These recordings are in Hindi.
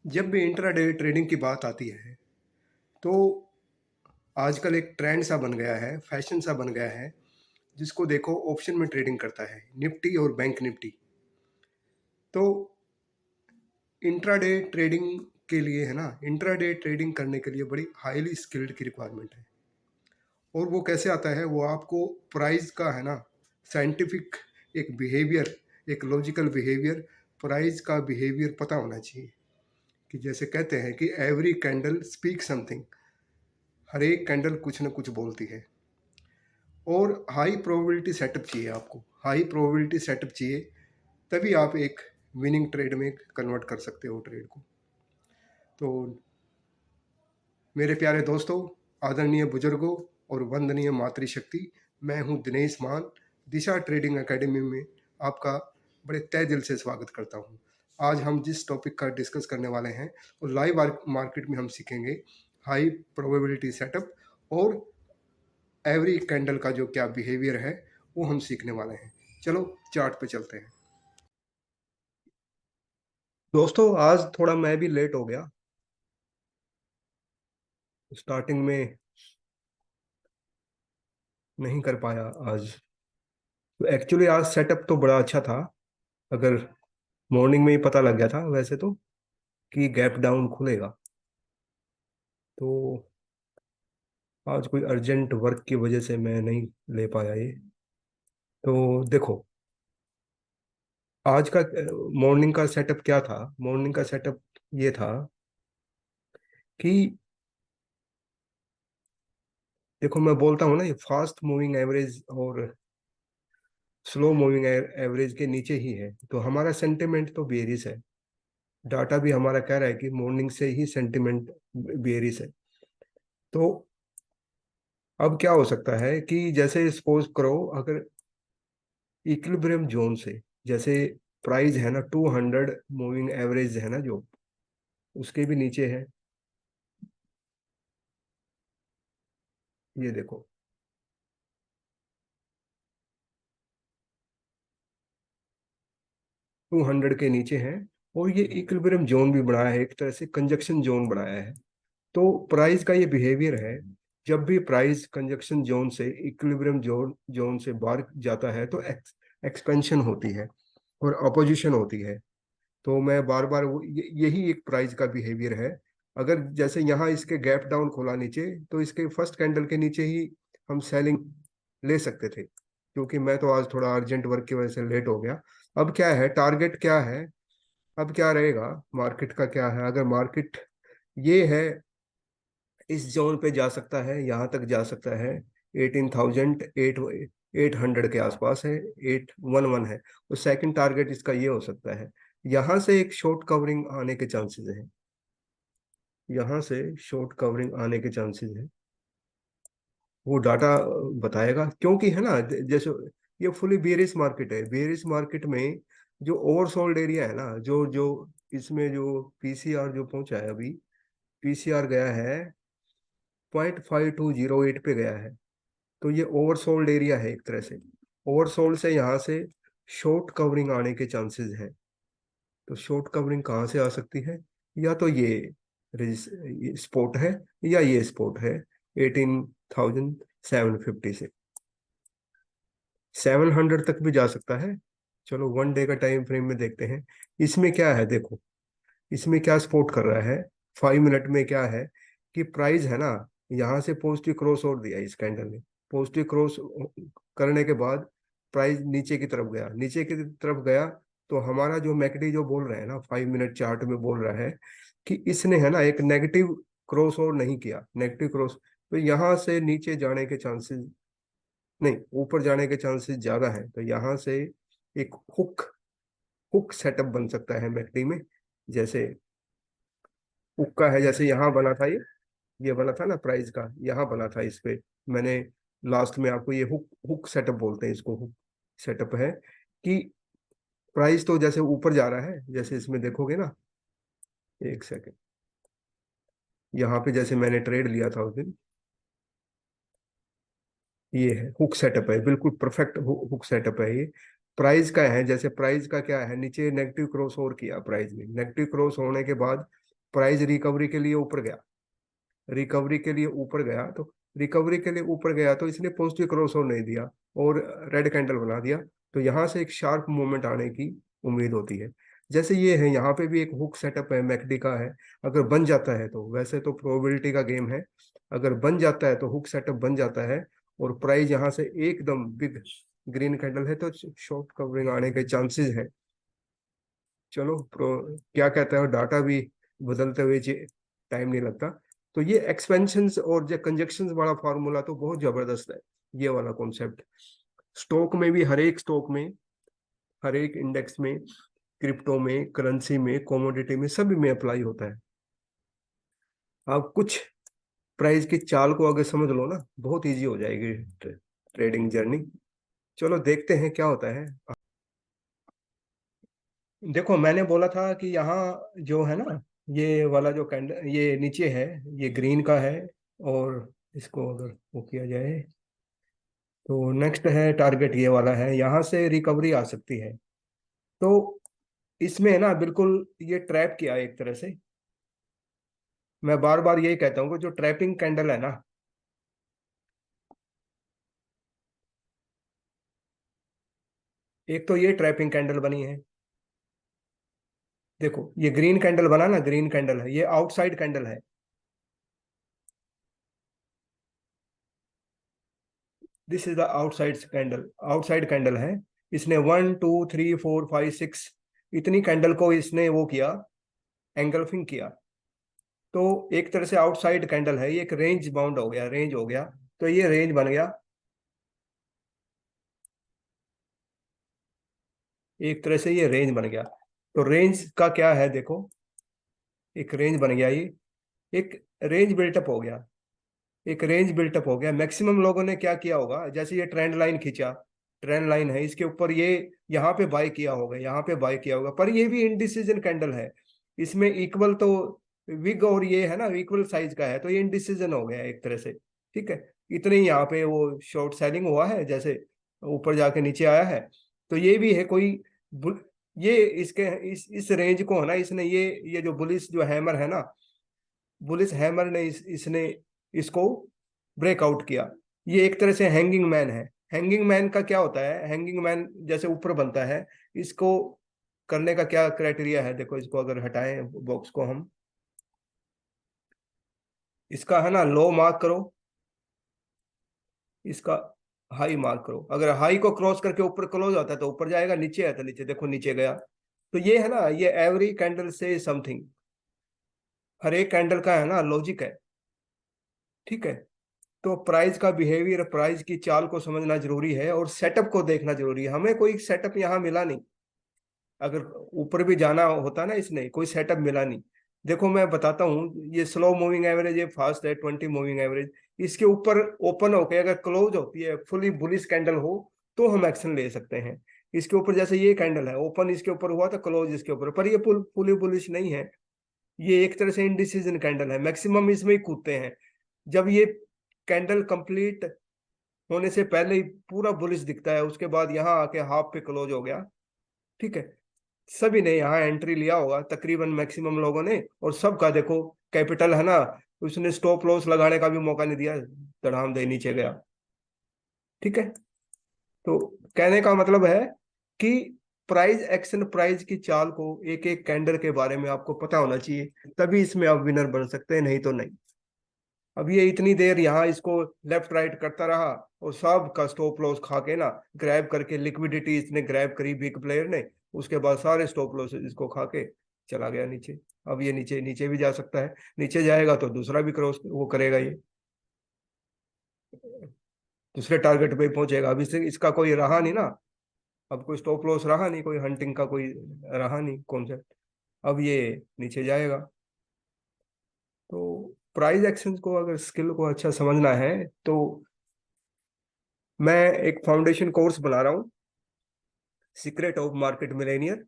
जब भी इंट्राडे ट्रेडिंग की बात आती है, तो आजकल एक ट्रेंड सा बन गया है, फैशन सा बन गया है, जिसको देखो ऑप्शन में ट्रेडिंग करता है, निफ्टी और बैंक निफ्टी। तो इंट्राडे ट्रेडिंग के लिए है ना, इंट्राडे ट्रेडिंग करने के लिए बड़ी हाईली स्किल्ड की रिक्वायरमेंट है। और वो कैसे आता है, वो आपको प्राइस का है ना, साइंटिफिक एक बिहेवियर, एक लॉजिकल बिहेवियर, प्राइस का बिहेवियर पता होना चाहिए। कि जैसे कहते हैं कि एवरी कैंडल स्पीक समथिंग, हर एक कैंडल कुछ ना कुछ बोलती है। और हाई प्रोबेबिलिटी सेटअप चाहिए आपको, हाई प्रोबेबिलिटी सेटअप चाहिए, तभी आप एक विनिंग ट्रेड में कन्वर्ट कर सकते हो ट्रेड को। तो मेरे प्यारे दोस्तों, आदरणीय बुजुर्गों और वंदनीय मातृशक्ति, मैं हूं दिनेश मान, दिशा ट्रेडिंग एकेडमी में आपका बड़े तहे दिल से स्वागत करता हूं। आज हम जिस टॉपिक का डिस्कस करने वाले हैं वो लाइव मार्केट में हम सीखेंगे हाई प्रोबेबिलिटी सेटअप, और एवरी कैंडल का जो क्या बिहेवियर है वो हम सीखने वाले हैं। चलो चार्ट पे चलते हैं। दोस्तों, आज थोड़ा मैं भी लेट हो गया, स्टार्टिंग में नहीं कर पाया आज। तो एक्चुअली आज सेटअप तो बड़ा अच्छा था, अगर मॉर्निंग में ही पता लग गया था वैसे तो कि गैप डाउन खुलेगा। तो आज कोई अर्जेंट वर्क की वजह से मैं नहीं ले पाया ये। तो देखो, आज का मॉर्निंग का सेटअप क्या था। मॉर्निंग का सेटअप ये था कि देखो, मैं बोलता हूँ ना, ये फास्ट मूविंग एवरेज और स्लो मूविंग एवरेज के नीचे ही है, तो हमारा सेंटिमेंट तो बेरिस है। डाटा भी हमारा कह रहा है कि मॉर्निंग से ही सेंटिमेंट बेरिस है। तो अब क्या हो सकता है कि जैसे सपोज करो, अगर इक्विलिब्रियम जोन से, जैसे प्राइस है ना 200 मूविंग एवरेज है ना जो, उसके भी नीचे है। ये देखो, 200 के नीचे है, और ये इक्विलिब्रियम जोन भी बनाया है, एक तरह से कंजक्शन जोन बनाया है। तो प्राइस का ये बिहेवियर है, जब भी प्राइस कंजक्शन जोन से इक्विलिब्रियम जोन जोन से बाहर जाता है तो एक्सपेंशन होती है और अपोजिशन होती है। तो मैं बार बार यही एक प्राइस का बिहेवियर है। अगर जैसे यहाँ इसके गैप डाउन खोला नीचे, तो इसके फर्स्ट कैंडल के नीचे ही हम सेलिंग ले सकते थे, क्योंकि मैं तो आज थोड़ा अर्जेंट वर्क की वजह से लेट हो गया। अब क्या है, टारगेट क्या है, अब क्या रहेगा मार्केट का, क्या है, अगर मार्केट ये है, इस जोन पे जा सकता है, यहाँ तक जा सकता है, 18,800 के आसपास है, 811 है। तो सेकंड टारगेट इसका ये हो सकता है, यहाँ से एक शॉर्ट कवरिंग आने के चांसेस हैं, यहाँ से शॉर्ट कवरिंग आने के चांसेस हैं। वो डाटा बताएगा, क्योंकि है ना, जैसे ये फुली बेयरिश मार्केट है। बेयरिश मार्केट में जो ओवरसोल्ड एरिया है ना, जो जो इसमें जो पीसीआर जो पहुंचा है अभी, पीसीआर गया है 0.5208 पे गया है। तो ये ओवरसोल्ड एरिया है एक तरह से। ओवरसोल्ड से यहाँ से शॉर्ट कवरिंग आने के चांसेस हैं। तो शॉर्ट कवरिंग कहाँ से आ सकती है, या तो ये स्पोर्ट है, या ये स्पोर्ट है 18,750 से 700 तक भी जा सकता है। चलो वन डे का टाइम फ्रेम में देखते हैं, इसमें क्या है। देखो, इसमें क्या सपोर्ट कर रहा है, 5 मिनट में क्या है कि प्राइस है ना, यहाँ से पॉजिटिव क्रॉस और दिया इस कैंडल ने। पॉजिटिव क्रॉस करने के बाद प्राइस नीचे की तरफ गया, नीचे की तरफ गया। तो हमारा जो मैकडी जो बोल रहा है ना, 5 मिनट चार्ट में बोल रहा है कि इसने है ना एक नेगेटिव क्रॉस और नहीं किया, नेगेटिव क्रॉस। तो यहाँ से नीचे जाने के चांसेस नहीं, ऊपर जाने के चांसेस ज्यादा है। तो यहाँ से एक हुक हुक सेटअप बन सकता है मैकडी में। जैसे हुक्का है, जैसे यहाँ बना था ये बना था ना प्राइस का, यहाँ बना था इस पे। मैंने लास्ट में आपको ये हुक हुक सेटअप बोलते हैं इसको, हुक सेटअप है कि प्राइस तो जैसे ऊपर जा रहा है, जैसे इसमें देखोगे ना, एक सेकंड, यहाँ पे जैसे मैंने ट्रेड लिया था उस दिन, ये है हुक सेटअप है, बिल्कुल परफेक्ट हुक सेटअप है ये। प्राइस का है, जैसे प्राइस का क्या है, नीचे नेगेटिव क्रॉस ओवर किया प्राइस ने, नेगेटिव क्रॉस होने के बाद प्राइस रिकवरी के लिए ऊपर गया, रिकवरी के लिए ऊपर गया, तो रिकवरी के लिए ऊपर गया तो इसने पॉजिटिव क्रॉस ओवर नहीं दिया और रेड कैंडल बना दिया, तो यहाँ से एक शार्प मूवमेंट आने की उम्मीद होती है। जैसे ये है, यहाँ पे भी एक हुक सेटअप है, मैकडी का है। अगर बन जाता है तो वैसे तो प्रोबेबिलिटी का गेम है, अगर बन जाता है तो हुक सेटअप बन जाता है और प्राइस यहाँ से एकदम बिग ग्रीन कैंडल है तो शॉर्ट कवरिंग आने के चांसेस है। चलो प्रो क्या कहते हैं, डाटा भी बदलते हुए टाइम नहीं लगता। तो ये एक्सपेंशंस और जो कंजक्शंस वाला फार्मूला तो बहुत जबरदस्त है, ये वाला कॉन्सेप्ट। स्टॉक में भी, हर एक स्टॉक में, हर एक इंडेक्स में, क्रिप्टो में, करेंसी में, कमोडिटी में, सभी में अप्लाई होता है। आप कुछ प्राइस की चाल को अगर समझ लो ना, बहुत इजी हो जाएगी ट्रेडिंग जर्नी। चलो देखते हैं क्या होता है। देखो मैंने बोला था कि यहाँ जो है ना, ये वाला जो कैंडल ये नीचे है, ये ग्रीन का है, और इसको अगर वो किया जाए तो नेक्स्ट है टारगेट ये वाला है, यहाँ से रिकवरी आ सकती है। तो इसमें है ना बिल्कुल ये ट्रैप किया है एक तरह से। मैं बार बार यही कहता हूँ कि जो ट्रैपिंग कैंडल है ना, एक तो ये ट्रैपिंग कैंडल बनी है, देखो ये ग्रीन कैंडल बना ना, ग्रीन कैंडल है, ये आउटसाइड कैंडल है। This is the outside candle, outside candle है। इसने 1 2 3 4 5 6 इतनी कैंडल को इसने वो किया, एंगल्फिंग किया। तो एक तरह से आउटसाइड कैंडल है, ये एक रेंज बाउंड हो गया, रेंज हो गया, तो ये रेंज बन गया, एक तरह से ये रेंज बन गया। तो रेंज का क्या है देखो, एक रेंज बन गया ये, एक रेंज बिल्टअप हो गया, एक रेंज बिल्टअप हो गया। मैक्सिमम लोगों ने क्या किया होगा, जैसे ये ट्रेंड लाइन खींचा, ट्रेंड लाइन है इसके ऊपर, ये यहाँ पे बाय किया होगा, यहाँ पे बाय किया होगा, पर ये भी इनडिसीजन कैंडल है। इसमें इक्वल तो विग और ये है ना, इक्वल साइज का है, तो ये इनडिसीजन हो गया एक तरह से। ठीक है, इतने ही यहाँ पे वो शॉर्ट सेलिंग हुआ है, जैसे ऊपर जाके नीचे आया है। तो ये भी है कोई ये इसके इस रेंज को है ना, इसने ये जो बुलिस जो हैमर है ना, बुलिस हैमर ने इसने इसको ब्रेकआउट किया। ये एक तरह से हैंगिंग मैन है। हैंगिंग मैन का क्या होता है, हैंगिंग मैन जैसे ऊपर बनता है, इसको करने का क्या क्राइटेरिया है, देखो इसको अगर हटाएं बॉक्स को हम, इसका है ना लो मार्क करो, इसका हाई मार्क करो। अगर हाई को क्रॉस करके ऊपर क्लोज होता है तो ऊपर जाएगा, नीचे है तो नीचे, देखो नीचे गया। तो ये है ना, ये एवरी कैंडल से समथिंग, हर एक कैंडल का है ना लॉजिक है। ठीक है, तो प्राइस का बिहेवियर, प्राइस की चाल को समझना जरूरी है और सेटअप को देखना जरूरी है। हमें कोई सेटअप यहाँ मिला नहीं, अगर ऊपर भी जाना होता ना, इसने कोई सेटअप मिला नहीं। देखो मैं बताता हूँ, ये स्लो मूविंग एवरेज, ये फास्ट है 20 मूविंग एवरेज, इसके ऊपर ओपन होके अगर क्लोज होती है, फुली बुलिश कैंडल हो, तो हम एक्शन ले सकते हैं। इसके ऊपर जैसे ये कैंडल है, ओपन इसके ऊपर हुआ तो क्लोज इसके ऊपर, पर ये फुली बुलिश नहीं है, ये एक तरह से इनडिसीजन कैंडल है। मैक्सिमम इसमें ही कूदते हैं, जब ये कैंडल कंप्लीट होने से पहले ही पूरा बुलिश दिखता है, उसके बाद यहाँ आके हाफ पे क्लोज हो गया। ठीक है, सभी ने यहाँ एंट्री लिया होगा, तकरीबन मैक्सिमम लोगों ने, और सबका देखो कैपिटल है ना, उसने स्टॉप लॉस लगाने का भी मौका नहीं दिया, धड़ाम दे नीचे गया। ठीक है, तो कहने का मतलब है कि प्राइस एक्शन, प्राइस की चाल को, एक एक कैंडल के बारे में आपको पता होना चाहिए, तभी इसमें आप विनर बन सकते हैं, नहीं तो नहीं। अब ये इतनी देर यहाँ इसको लेफ्ट राइट करता रहा, और सब का स्टॉप लॉस खा के ना, ग्रैब करके लिक्विडिटी इसने ग्रैब करी बिग प्लेयर ने, उसके बाद सारे स्टॉप लॉस इसको खा के चला गया नीचे। अब ये नीचे नीचे भी जा सकता है, नीचे जाएगा तो दूसरा भी क्रॉस वो करेगा, ये दूसरे टारगेट पे पहुंचेगा। अब इससे इसका कोई रहा नहीं ना, अब कोई स्टॉप लॉस रहा नहीं, कोई हंटिंग का कोई रहा नहीं कॉन्सेप्ट, अब ये नीचे जाएगा। तो प्राइस एक्शन को अगर स्किल को अच्छा समझना है तो मैं एक फाउंडेशन कोर्स बना रहा हूँ, सीक्रेट ऑफ मार्केट मिलेनियर।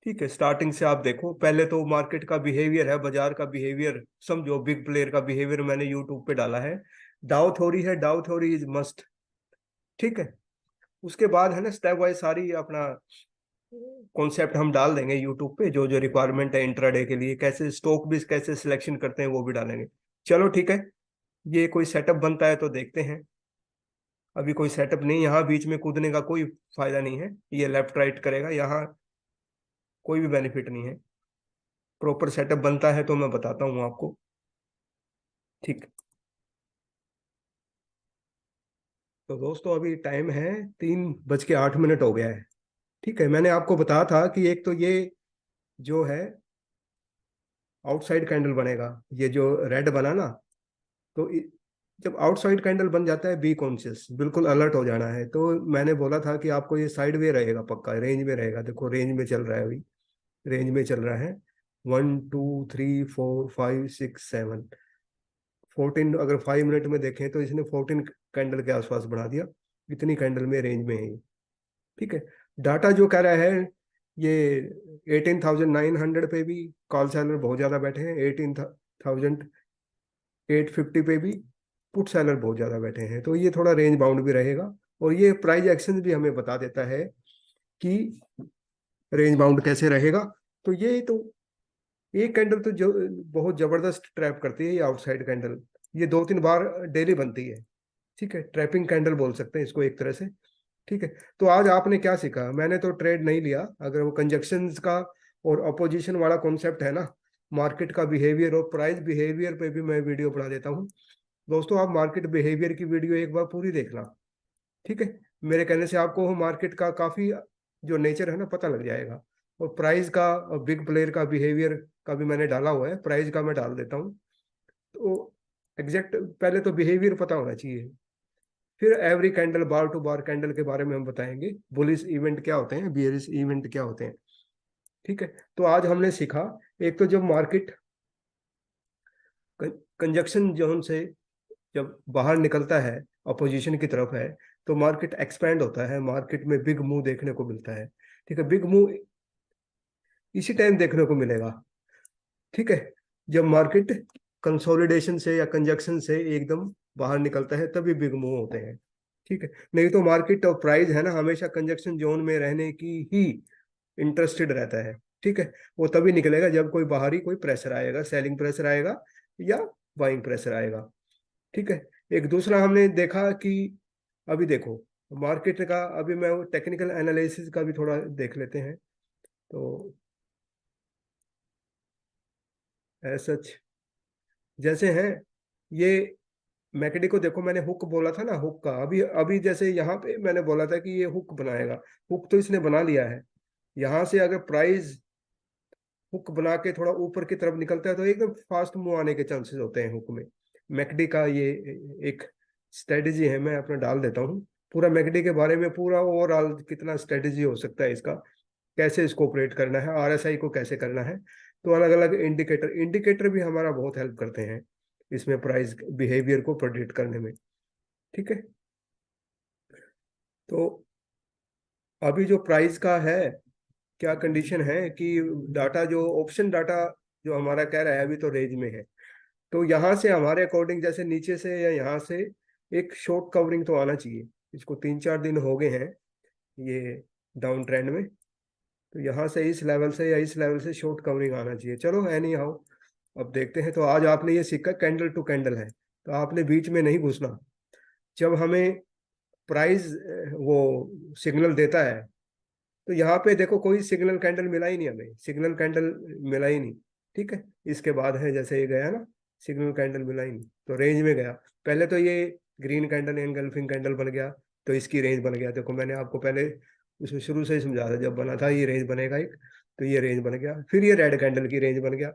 ठीक है, स्टार्टिंग से आप देखो, पहले तो मार्केट का बिहेवियर है, बाजार का बिहेवियर समझो, बिग प्लेयर का बिहेवियर मैंने यूट्यूब पे डाला है। डाउ थ्योरी है, डाउ थ्योरी इज मस्ट। ठीक है, उसके बाद है ना स्टेप वाइज सारी अपना कॉन्सेप्ट हम डाल देंगे यूट्यूब पे, जो जो रिक्वायरमेंट है इंट्राडे के लिए, कैसे स्टॉक भी कैसे सिलेक्शन करते हैं वो भी डालेंगे। चलो ठीक है, ये कोई सेटअप बनता है तो देखते हैं। अभी कोई सेटअप नहीं, यहाँ बीच में कूदने का कोई फायदा नहीं है, ये लेफ्ट राइट करेगा, यहाँ कोई भी बेनिफिट नहीं है। प्रॉपर सेटअप बनता है तो मैं बताता हूँ आपको। ठीक। तो दोस्तों अभी टाइम है 3:08 हो गया है। ठीक है, मैंने आपको बताया था कि एक तो ये जो है आउटसाइड कैंडल बनेगा, ये जो रेड बना ना, तो जब आउटसाइड कैंडल बन जाता है बी कॉन्शियस, बिल्कुल अलर्ट हो जाना है। तो मैंने बोला था कि आपको ये साइड वे रहेगा, पक्का रेंज में रहेगा। देखो रेंज में चल रहा है अभी, रेंज में चल रहा है। 1 2 3 4 5 6 7 14, अगर 5 मिनट में देखें तो इसने 14 कैंडल के आसपास बढ़ा दिया। इतनी कैंडल में रेंज में है ये। ठीक है, डाटा जो कह रहा है ये 18,900 पे भी कॉल सेलर बहुत ज्यादा बैठे हैं, 18,850 पे भी पुट सेलर बहुत ज्यादा बैठे हैं। तो ये थोड़ा रेंज बाउंड भी रहेगा, और ये प्राइस एक्शन भी हमें बता देता है कि रेंज बाउंड कैसे रहेगा। तो ये तो एक कैंडल तो जो बहुत जबरदस्त ट्रैप करती है, ये आउटसाइड कैंडल, ये 2-3 बार डेली बनती है। ठीक है, ट्रैपिंग कैंडल बोल सकते हैं इसको एक तरह से। ठीक है, तो आज आपने क्या सीखा? मैंने तो ट्रेड नहीं लिया, अगर वो कंजक्शंस का और अपोजिशन वाला कॉन्सेप्ट है ना, मार्केट का बिहेवियर और प्राइस बिहेवियर पे भी मैं वीडियो बना देता हूँ। दोस्तों आप मार्केट बिहेवियर की वीडियो एक बार पूरी देखना। ठीक है, मेरे कहने से आपको मार्केट का काफी जो नेचर है ना पता लग जाएगा। और प्राइस का और बिग प्लेयर का बिहेवियर का भी मैंने डाला हुआ है, प्राइस का मैं डाल देता हूँ। तो एग्जैक्ट पहले तो बिहेवियर पता होना चाहिए, फिर every candle bar to bar candle के बारे में हम बताएंगे, बुलिश इवेंट क्या होते हैं, बियरिश इवेंट क्या होते हैं। ठीक है, तो आज हमने सीखा, एक तो जब मार्केट कंजक्शन जोन से जब बाहर निकलता है, अपोजिशन की तरफ है, तो मार्केट एक्सपैंड होता है, मार्केट में बिग मूव देखने को मिलता है। ठीक है, बिग मूव इसी टाइम देखने को मिलेगा। ठीक है, जब मार्केट कंसोलिडेशन से या कंजक्शन से एकदम बाहर निकलता है तभी बिग मूव होते हैं। ठीक है, नहीं तो मार्केट और प्राइस है ना हमेशा कंजक्शन जोन में रहने की ही इंटरेस्टेड रहता है। ठीक है, वो तभी निकलेगा जब कोई बाहरी कोई प्रेशर आएगा, सेलिंग प्रेशर आएगा या बाइंग प्रेशर आएगा। ठीक है, एक दूसरा हमने देखा कि अभी देखो मार्केट का, अभी मैं टेक्निकल एनालिसिस का भी थोड़ा देख लेते हैं। तो ऐसा जैसे है ये मैकडी को देखो, मैंने हुक बोला था ना, हुक का अभी अभी जैसे यहाँ पे मैंने बोला था कि ये हुक बनाएगा, हुक तो इसने बना लिया है। यहाँ से अगर प्राइस हुक बना के थोड़ा ऊपर की तरफ निकलता है तो एकदम फास्ट मूव आने के चांसेस होते हैं हुक में। मैकडी का ये एक स्ट्रेटेजी है, मैं अपना डाल देता हूँ पूरा मैकडी के बारे में, पूरा ओवरऑल कितना स्ट्रेटेजी हो सकता है इसका, कैसे इसको ऑपरेट करना है, आरएसआई को कैसे करना है। तो अलग अलग इंडिकेटर इंडिकेटर भी हमारा बहुत हेल्प करते हैं इसमें प्राइस बिहेवियर को प्रेडिक्ट करने में। ठीक है, तो अभी जो प्राइस का है क्या कंडीशन है कि डाटा जो ऑप्शन डाटा जो हमारा कह रहा है अभी तो रेंज में है। तो यहाँ से हमारे अकॉर्डिंग जैसे नीचे से या यहाँ से एक शॉर्ट कवरिंग तो आना चाहिए। इसको 3-4 दिन हो गए हैं ये डाउन ट्रेंड में, तो यहाँ से इस लेवल से या इस लेवल से शॉर्ट कवरिंग आना चाहिए। चलो एनी हाउ, अब देखते हैं। तो आज आपने ये सीखा कैंडल टू कैंडल है, तो आपने बीच में नहीं घुसना। जब हमें प्राइस वो सिग्नल देता है, तो यहाँ पे देखो कोई सिग्नल कैंडल मिला ही नहीं, हमें सिग्नल कैंडल मिला ही नहीं। ठीक है, इसके बाद है जैसे ये गया ना, सिग्नल कैंडल मिला ही नहीं तो रेंज में गया। पहले तो ये ग्रीन कैंडल एंगल्फिंग कैंडल बन गया, तो इसकी रेंज बन गया। देखो मैंने आपको पहले उसमें शुरू से ही समझाया था, जब बना था ये रेंज बनेगा एक, तो ये रेंज बन गया। फिर ये रेड कैंडल की रेंज बन गया,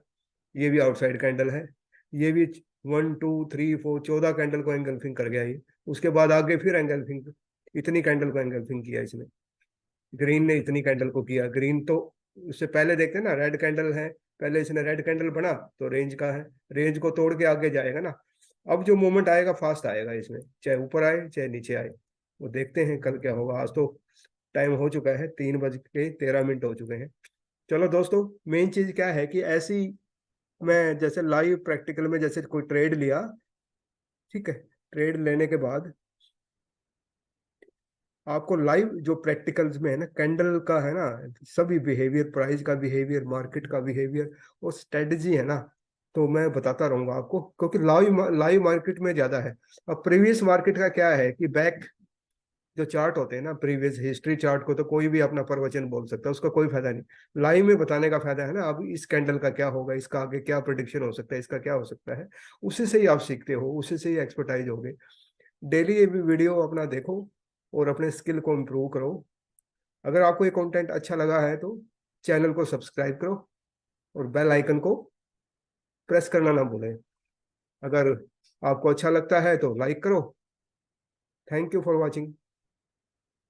ये भी आउटसाइड कैंडल है, ये भी 1 2 3 4 14 कैंडल को एंगल्फिंग कर गया ये। उसके बाद आगे फिर एंगल्फिंग, इतनी कैंडल को एंगल्फिंग किया इसने, ग्रीन ने इतनी कैंडल को किया। ग्रीन तो उससे पहले देखते हैं ना, रेड कैंडल है, पहले इसने रेड कैंडल बना तो रेंज का है, रेंज को तोड़ के आगे जाएगा ना। अब जो मूवमेंट आएगा फास्ट आएगा इसमें, चाहे ऊपर आए चाहे नीचे आए। वो देखते हैं कल क्या होगा। आज तो टाइम हो चुका है, 3:13 हो चुके हैं। चलो दोस्तों, मेन चीज क्या है कि ऐसी मैं जैसे लाइव प्रैक्टिकल में जैसे कोई ट्रेड लिया, ठीक है, ट्रेड लेने के बाद आपको लाइव जो प्रैक्टिकल्स में है ना, कैंडल का है ना, सभी बिहेवियर, प्राइस का बिहेवियर, मार्केट का बिहेवियर और स्ट्रेटजी है ना, तो मैं बताता रहूंगा आपको, क्योंकि लाइव लाइव मार्केट में ज्यादा है। अब प्रीवियस मार्केट का क्या है कि बैक जो चार्ट होते हैं ना, प्रीवियस हिस्ट्री चार्ट को तो कोई भी अपना प्रवचन बोल सकता है, उसका कोई फायदा नहीं। लाइव में बताने का फायदा है ना, अब इस कैंडल का क्या होगा, इसका आगे क्या प्रोडिक्शन हो सकता है, इसका क्या हो सकता है, उसी से ही आप सीखते हो, उसी से ही एक्सपर्टाइज हो गए। डेली ये भी वीडियो अपना देखो और अपने स्किल को इम्प्रूव करो। अगर आपको ये कंटेंट अच्छा लगा है तो चैनल को सब्सक्राइब करो और बेल आइकन को प्रेस करना ना भूलें। अगर आपको अच्छा लगता है तो लाइक करो। Thank you for watching.